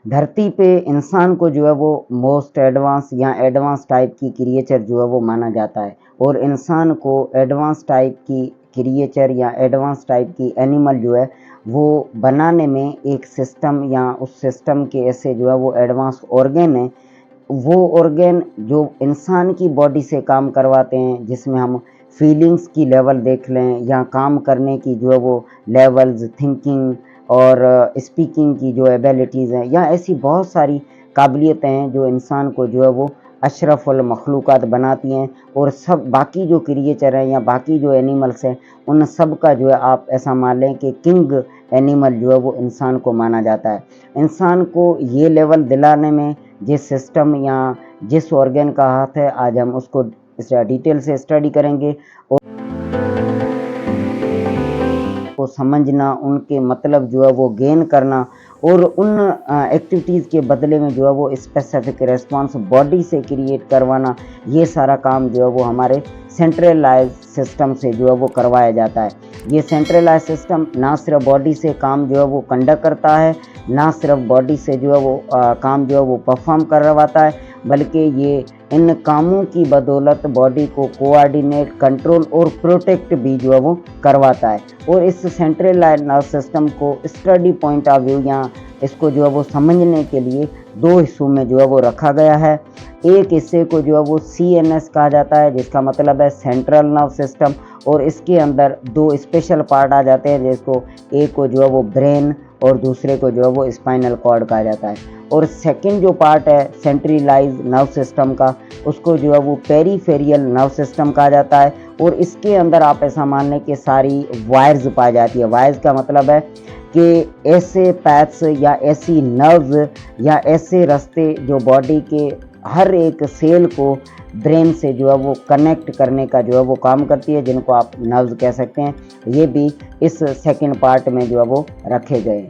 धरती पे इंसान को जो है वो मोस्ट एडवांस या एडवांस टाइप की क्रिएचर जो है वो माना जाता है, और इंसान को एडवांस टाइप की क्रिएचर या एडवांस टाइप की एनिमल जो है वो बनाने में एक सिस्टम या उस सिस्टम के ऐसे जो है वो एडवांस ऑर्गेन है, वो ऑर्गेन जो इंसान की बॉडी से काम करवाते हैं, जिसमें हम फीलिंग्स की लेवल देख लें या काम करने की जो है वो लेवल्स, थिंकिंग और स्पीकिंग की जो एबिलिटीज़ हैं, या ऐसी बहुत सारी काबिलियतें हैं जो इंसान को जो है वो अशरफुल मखलूक़ात बनाती हैं। और सब बाकी जो क्रिएचर हैं या बाकी जो एनिमल्स हैं, उन सब का जो है आप ऐसा मान लें कि किंग एनिमल जो है वो इंसान को माना जाता है। इंसान को ये लेवल दिलाने में जिस सिस्टम या जिस ऑर्गन का हाथ है, आज हम उसको डिटेल से स्टडी करेंगे और को समझना, उनके मतलब जो है वो गेन करना और उन एक्टिविटीज़ के बदले में जो है वो स्पेसिफिक रिस्पॉन्स बॉडी से क्रिएट करवाना, ये सारा काम जो है वो हमारे सेंट्रलाइज सिस्टम से जो है वो करवाया जाता है। ये सेंट्रलाइज सिस्टम ना सिर्फ बॉडी से काम जो है वो कंडक्ट करता है, ना सिर्फ बॉडी से जो है वो काम जो है वो परफॉर्म करवाता है, बल्कि ये इन कामों की बदौलत बॉडी को कोऑर्डिनेट, कंट्रोल और प्रोटेक्ट भी जो है वो करवाता है। और इस सेंट्रलाइज नर्वस सिस्टम को स्टडी पॉइंट ऑफ व्यू या इसको जो है वो समझने के लिए दो हिस्सों में जो है वो रखा गया है। एक हिस्से को जो है वो CNS कहा जाता है, जिसका मतलब है सेंट्रल नर्व सिस्टम, और इसके अंदर दो स्पेशल पार्ट आ जाते हैं, जिसको एक को जो है वो ब्रेन और दूसरे को जो है वो स्पाइनल कॉर्ड कहा जाता है। और सेकंड जो पार्ट है सेंट्रलाइज नर्व सिस्टम का, उसको जो है वो पेरीफेरियल नर्व सिस्टम कहा जाता है। और इसके अंदर आप ऐसा मान लें कि सारी वायर्स पाई जाती है। वायर्स का मतलब है कि ऐसे पैथ्स या ऐसी नर्व्स या ऐसे रास्ते जो बॉडी के हर एक सेल को ब्रेन से जो है वो कनेक्ट करने का जो है वो काम करती है, जिनको आप नर्व्स कह सकते हैं। ये भी इस सेकंड पार्ट में जो है वो रखे गए हैं।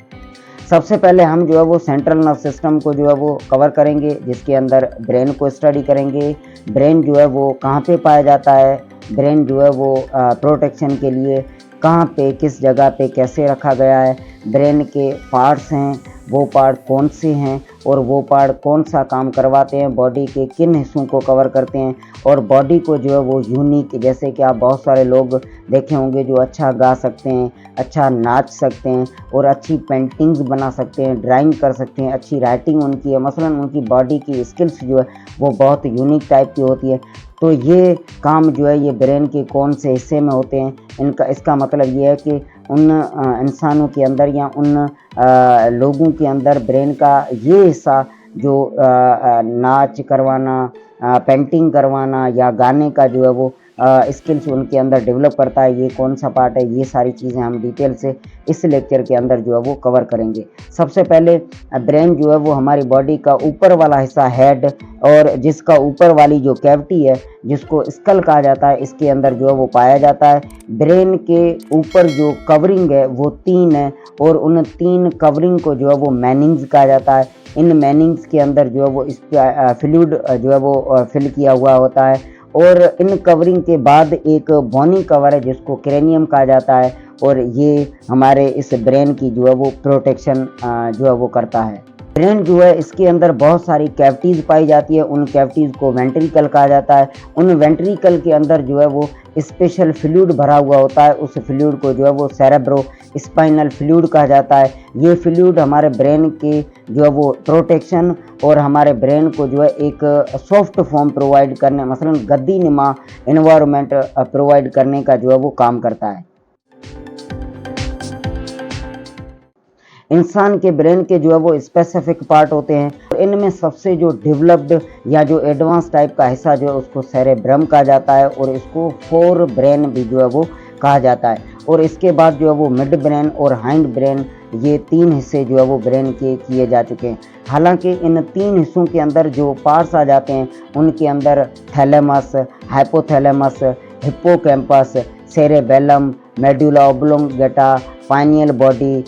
सबसे पहले हम जो है वो सेंट्रल नर्व सिस्टम को जो है वो कवर करेंगे, जिसके अंदर ब्रेन को स्टडी करेंगे। ब्रेन जो है वो कहाँ पे पाया जाता है, ब्रेन जो है वो प्रोटेक्शन के लिए कहाँ पे, किस जगह पे, कैसे रखा गया है, ब्रेन के पार्ट्स हैं, वो पार्ट कौन से हैं और वो पार्ट कौन सा काम करवाते हैं, बॉडी के किन हिस्सों को कवर करते हैं। और बॉडी को जो है वो यूनिक, जैसे कि आप बहुत सारे लोग देखे होंगे जो अच्छा गा सकते हैं, अच्छा नाच सकते हैं और अच्छी पेंटिंग्स बना सकते हैं, ड्राइंग कर सकते हैं, अच्छी राइटिंग उनकी है, मसलन उनकी बॉडी की स्किल्स जो है वो बहुत यूनिक टाइप की होती है। तो ये काम जो है ये ब्रेन के कौन से हिस्से में होते हैं, इसका मतलब ये है कि उन इंसानों के अंदर या उन लोगों के अंदर ब्रेन का ये हिस्सा जो नाच करवाना, पेंटिंग करवाना या गाने का जो है वो स्किल्स उनके अंदर डेवलप करता है, ये कौन सा पार्ट है, ये सारी चीज़ें हम डिटेल से इस लेक्चर के अंदर जो है वो कवर करेंगे। सबसे पहले ब्रेन जो है वो हमारी बॉडी का ऊपर वाला हिस्सा हेड, और जिसका ऊपर वाली जो कैविटी है जिसको स्कल कहा जाता है, इसके अंदर जो है वो पाया जाता है। ब्रेन के ऊपर जो कवरिंग है वो 3 है, और उन 3 कवरिंग को जो है वो मैनिंग्स कहा जाता है। इन मैनिंग्स के अंदर जो है वो फ्लूइड जो है वो फिल किया हुआ होता है। और इन कवरिंग के बाद एक बोनी कवर है जिसको क्रेनियम कहा जाता है, और ये हमारे इस ब्रेन की जो है वो प्रोटेक्शन जो है वो करता है। ब्रेन जो है इसके अंदर बहुत सारी कैविटीज़ पाई जाती है, उन कैविटीज़ को वेंट्रिकल कहा जाता है। उन वेंट्रिकल के अंदर जो है वो स्पेशल फ्लूइड भरा हुआ होता है, उस फ्लूइड को जो है वो सेरेब्रो स्पाइनल फ्लूइड कहा जाता है। ये फ्लूइड हमारे ब्रेन के जो है वो प्रोटेक्शन और हमारे ब्रेन को जो है एक सॉफ्ट फॉर्म प्रोवाइड करने, मसलन गद्दी नुमा इन्वायरमेंट प्रोवाइड करने का जो है वो काम करता है। इंसान के ब्रेन के जो है वो स्पेसिफिक पार्ट होते हैं, और इनमें सबसे जो डेवलप्ड या जो एडवांस टाइप का हिस्सा जो है उसको सेरेब्रम कहा जाता है, और इसको फोर ब्रेन भी जो है वो कहा जाता है। और इसके बाद जो है वो मिड ब्रेन और हाइंड ब्रेन, ये 3 हिस्से जो है वो ब्रेन के किए जा चुके हैं। हालांकि इन 3 हिस्सों के अंदर जो पार्ट्स आ जाते हैं उनके अंदर thalamus, hypothalamus, hippocampus, cerebellum, medulla oblongata, pineal body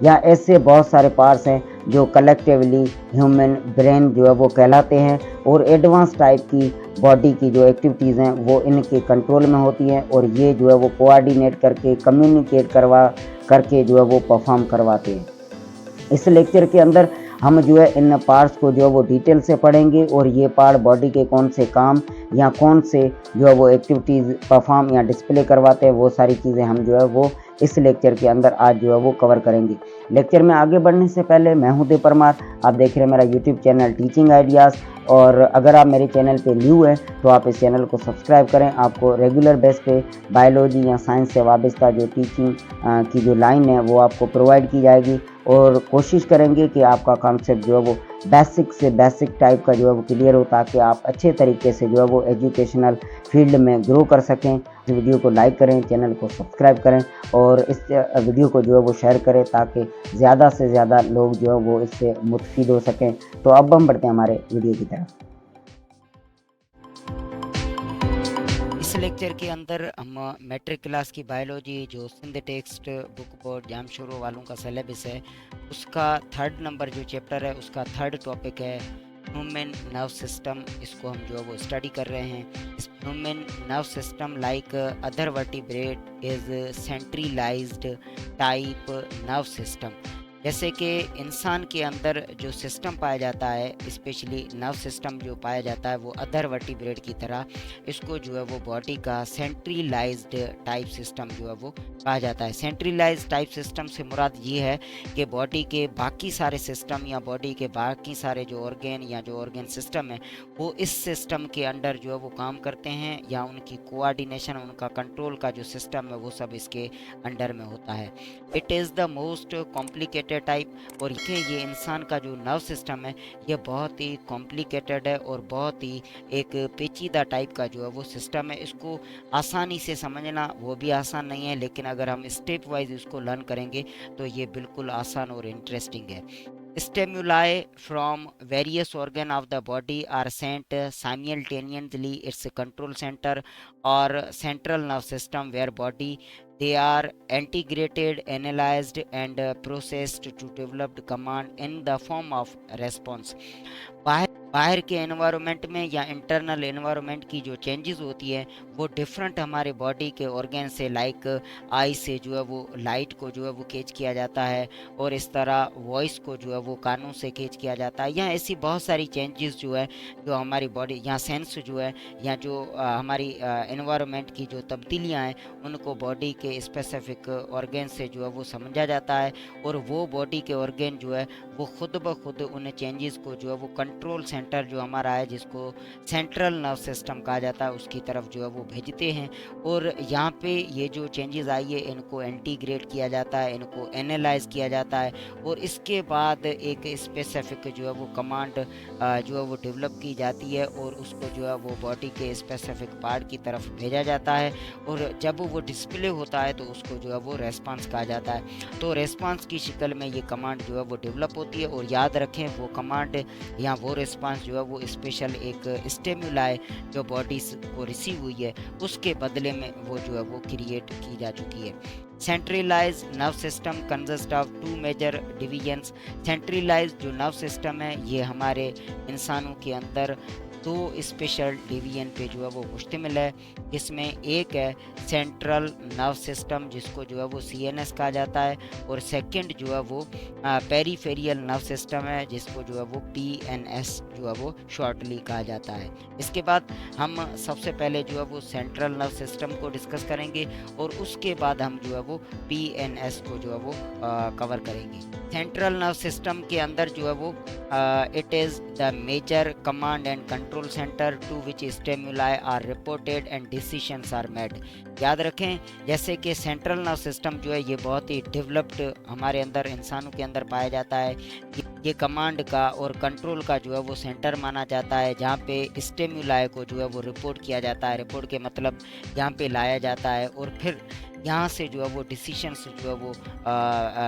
या ऐसे बहुत सारे पार्ट्स हैं जो कलेक्टिवली ह्यूमन ब्रेन जो है वो कहलाते हैं। और एडवांस टाइप की बॉडी की जो एक्टिविटीज़ हैं वो इनके कंट्रोल में होती हैं, और ये जो है वो कोऑर्डिनेट करके, कम्युनिकेट करके जो है वो परफॉर्म करवाते हैं। इस लेक्चर के अंदर हम जो है इन पार्ट्स को जो है वो डिटेल से पढ़ेंगे और ये पार्ट बॉडी के कौन से काम या कौन से जो है वो एक्टिविटीज़ परफॉर्म या डिस्प्ले करवाते हैं, वो सारी चीज़ें हम जो है वो इस लेक्चर के अंदर आज जो है वो कवर करेंगे। लेक्चर में आगे बढ़ने से पहले मैं हूं दे परमार, आप देख रहे हैं मेरा यूट्यूब चैनल टीचिंग आइडियाज़। और अगर आप मेरे चैनल पे न्यू हैं तो आप इस चैनल को सब्सक्राइब करें। आपको रेगुलर बेस पे बायोलॉजी या साइंस से वाबस्ता जो टीचिंग की जो लाइन है वो आपको प्रोवाइड की जाएगी, और कोशिश करेंगे कि आपका कॉन्सेप्ट जो है वो बेसिक से बेसिक टाइप का जो है वो क्लियर हो, ताकि आप अच्छे तरीके से जो है वो एजुकेशनल फील्ड में ग्रो कर सकें। इस वीडियो को लाइक करें, चैनल को सब्सक्राइब करें और इस वीडियो को जो है वो शेयर करें, ताकि ज़्यादा से ज़्यादा लोग जो है वो इससे मुस्तफ़ीद हो सकें। तो अब हम बढ़ते हैं हमारे वीडियो की तरफ। इस लेक्चर के अंदर हम मैट्रिक क्लास की बायोलॉजी जो Sindh text book board Jamshoro वालों का सिलेबस है, उसका 3rd नंबर जो चैप्टर है उसका 3rd टॉपिक है ह्यूमन नर्व सिस्टम। इसको हम जो है वो स्टडी कर रहे हैं। इस human nerve system like other vertebrate is centralised type nerve system. जैसे कि इंसान के अंदर जो सिस्टम पाया जाता है, स्पेशली नर्व सिस्टम जो पाया जाता है वो अदर वर्टिब्रेट की तरह इसको जो है वो बॉडी का सेंट्रलाइज्ड टाइप सिस्टम जो है वो कहा जाता है। सेंट्रलाइज्ड टाइप सिस्टम से मुराद ये है कि बॉडी के बाकी सारे सिस्टम या बॉडी के बाकी सारे जो ऑर्गेन या जो ऑर्गेन सिस्टम है वो इस सिस्टम के अंडर जो है वो काम करते हैं, या उनकी कोऑर्डिनेशन, उनका कंट्रोल का जो सिस्टम है वो सब इसके अंडर में होता है। It is the most complicated type. और ये इंसान का जो नर्व सिस्टम है ये बहुत ही कॉम्प्लिकेटेड है और बहुत ही एक पेचीदा टाइप का जो है वो सिस्टम है। इसको आसानी से समझना वो भी आसान नहीं है, लेकिन अगर हम स्टेप वाइज इसको लर्न करेंगे तो ये बिल्कुल आसान और इंटरेस्टिंग है। Stimuli from various organ of the body are sent simultaneously its control center or central nerve system, where body they are integrated, analyzed and processed to develop command in the form of response। बाहर के environment में या internal environment की जो changes होती है वो different हमारे बॉडी के ऑर्गन से, लाइक आई से जो है वो लाइट को जो है वो कैच किया जाता है, और इस तरह वॉइस को जो है वो कानों से कैच किया जाता है। या ऐसी बहुत सारी चेंजेस जो है जो हमारी बॉडी या सेंस जो है या जो हमारी एनवायरनमेंट की जो तब्दीलियाँ हैं उनको बॉडी के स्पेसिफिक ऑर्गन से जो है वो समझा जाता है, और वो बॉडी के ऑर्गन जो है वो खुद ब खुद उन चेंजेस को जो है वो कंट्रोल सेंटर जो हमारा है, जिसको सेंट्रल नर्व सिस्टम कहा जाता है, उसकी तरफ जो है वो भेजते हैं। और यहाँ पे ये जो चेंजेस आई है इनको इंटीग्रेट किया जाता है, इनको एनालाइज किया जाता है, और इसके बाद एक स्पेसिफिक जो है वो कमांड जो है वो डेवलप की जाती है, और उसको जो है वो बॉडी के स्पेसिफिक पार्ट की तरफ भेजा जाता है, और जब वो डिस्प्ले होता है तो उसको जो है वो रेस्पॉन्स कहा जाता है। तो रेस्पॉन्स की शक्ल में ये कमांड जो है वो डेवलप होती है, और याद रखें वो कमांड या वो रिस्पांस जो है वो स्पेशल एक स्टिमुलाई जो बॉडी को रिसीव हुई है उसके बदले में वो जो है वो क्रिएट की जा चुकी है। Centralise nerve system consist of 2 major divisions. Centralise जो नर्व सिस्टम है ये हमारे इंसानों के अंदर 2 स्पेशल डिवीजन पे जो है वो मुश्तमिल है, जिसमें एक है सेंट्रल नर्व सिस्टम जिसको जो है वो CNS कहा जाता है, और सेकंड जो है वो पेरीफेरियल नर्व सिस्टम है जिसको जो है वो PNS जो है वो शॉर्टली कहा जाता है। इसके बाद हम सबसे पहले जो है वो सेंट्रल नर्व सिस्टम को डिस्कस करेंगे, और उसके बाद हम जो है वो PNS को जो है वो कवर करेंगे। सेंट्रल नर्व सिस्टम के अंदर जो है वो it is the major command and control centre to which stimuli are reported and decisions are made. याद रखें जैसे कि सेंट्रल नर्व सिस्टम जो है ये बहुत ही डेवलप्ड हमारे अंदर इंसानों के अंदर पाया जाता है। ये कमांड का और कंट्रोल का जो है वो सेंटर माना जाता है, जहाँ पे स्टिमुलाई को जो है वो रिपोर्ट किया जाता है। रिपोर्ट के मतलब यहाँ पे लाया जाता है, और फिर यहाँ से जो है वो डिसीशंस जो है वो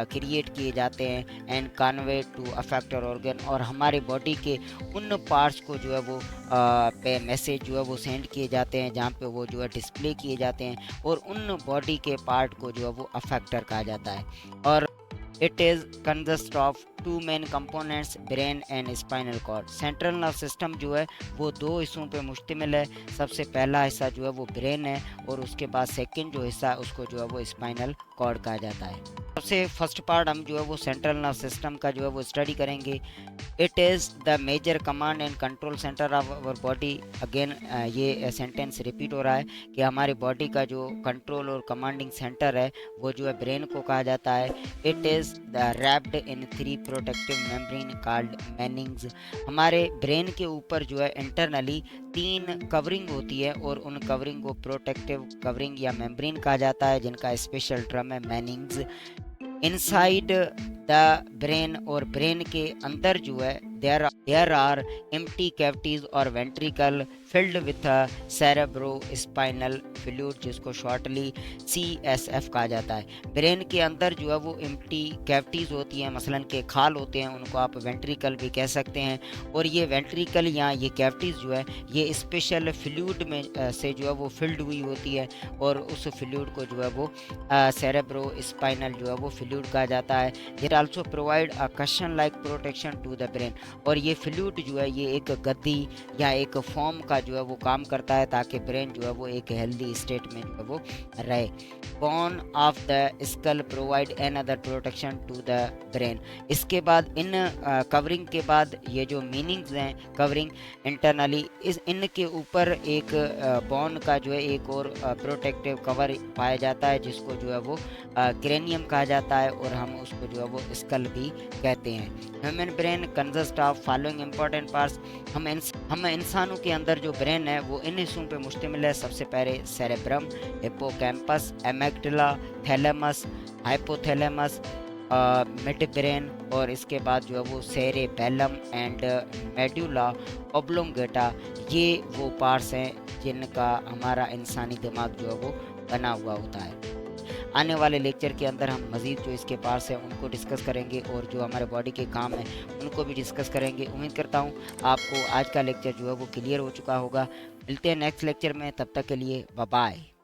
क्रिएट किए जाते हैं and convey to affector organ, और हमारे बॉडी के उन पार्ट्स को जो है वो पे मैसेज जो है वो सेंड किए जाते हैं जहाँ पे वो जो है डिस्प्ले किए जाते हैं, और उन बॉडी के पार्ट को जो है वो अफेक्टर कहा जाता है। और it is consist of 2 main components, brain and spinal cord. Central nerve system जो है वो 2 हिस्सों पे मुश्तमिल है। सबसे पहला हिस्सा जो है वो ब्रेन है, और उसके बाद सेकंड जो हिस्सा उसको जो है वो स्पाइनल कॉर्ड कहा जाता है। सबसे फर्स्ट पार्ट हम जो है वो सेंट्रल नर्व सिस्टम का जो है वो स्टडी करेंगे। It is the major command and control centre of our body. Again ये सेंटेंस रिपीट हो रहा है कि हमारी बॉडी का जो कंट्रोल और कमांडिंग सेंटर है वो जो है ब्रेन को कहा जाता है। It is the wrapped in 3 protective membrane called Manning's. हमारे ब्रेन के ऊपर जो है इंटरनली 3 कवरिंग होती है और उन कवरिंग को प्रोटेक्टिव कवरिंग या मेम्ब्रेन कहा जाता है, जिनका स्पेशल टर्म है मैनिंग्स। इनसाइड द ब्रेन और ब्रेन के अंदर जो है देयर आर एम्प्टी कैविटीज और ventricle filled with cerebro spinal fluid, जिसको शॉर्टली CSF कहा जाता है। ब्रेन के अंदर जो है वो एम्प्टी कैविटीज होती हैं, मसलन के खाल होते हैं, उनको आप वेंट्रिकल भी कह सकते हैं। और ये वेंट्रिकल या ये कैविटीज जो है ये स्पेशल फ्लूइड में से जो है वो फिल्ड हुई होती है और उस फ्लूइड को जो है वो सेरेब्रो स्पाइनल जो है वो फ्लूइड कहा जाता है। It also provide a cushion like protection to the brain. और ये फ्लूइड जो है ये एक गद्दी या एक फॉर्म का जो है वो काम करता है ताकि ब्रेन जो है वो एक हेल्दी स्टेट में जो है वो रहे। Bone of the skull provide an other protection to the brain. इसके बाद इन कवरिंग के बाद ये जो मीनिंग्स हैं कवरिंग इंटरनली, इस इनके ऊपर एक बोन का जो है एक और प्रोटेक्टिव कवर पाया जाता है, जिसको जो है वो क्रेनियम कहा जाता है और हम उसको जो है वो स्कल भी कहते हैं। Human brain consist of following important parts. हम इंसानों के अंदर जो ब्रेन है वो इन हिस्सों पे मुश्तमिल है। सबसे पहले cerebrum, hippocampus, amygdala, thalamus, hypothalamus, mid brain, और इसके बाद जो है वो सेरेबेलम एंड मेडुला ऑब्लोंगेटा। ये वो पार्ट्स हैं जिनका हमारा इंसानी दिमाग जो है वो बना हुआ होता है। आने वाले लेक्चर के अंदर हम मज़ीद जो इसके पार्ट्स हैं उनको डिस्कस करेंगे और जो हमारे बॉडी के काम हैं उनको भी डिस्कस करेंगे। उम्मीद करता हूँ आपको आज का लेक्चर जो है वो क्लियर हो चुका होगा। मिलते हैं नेक्स्ट लेक्चर में, तब तक के लिए बाय बाय।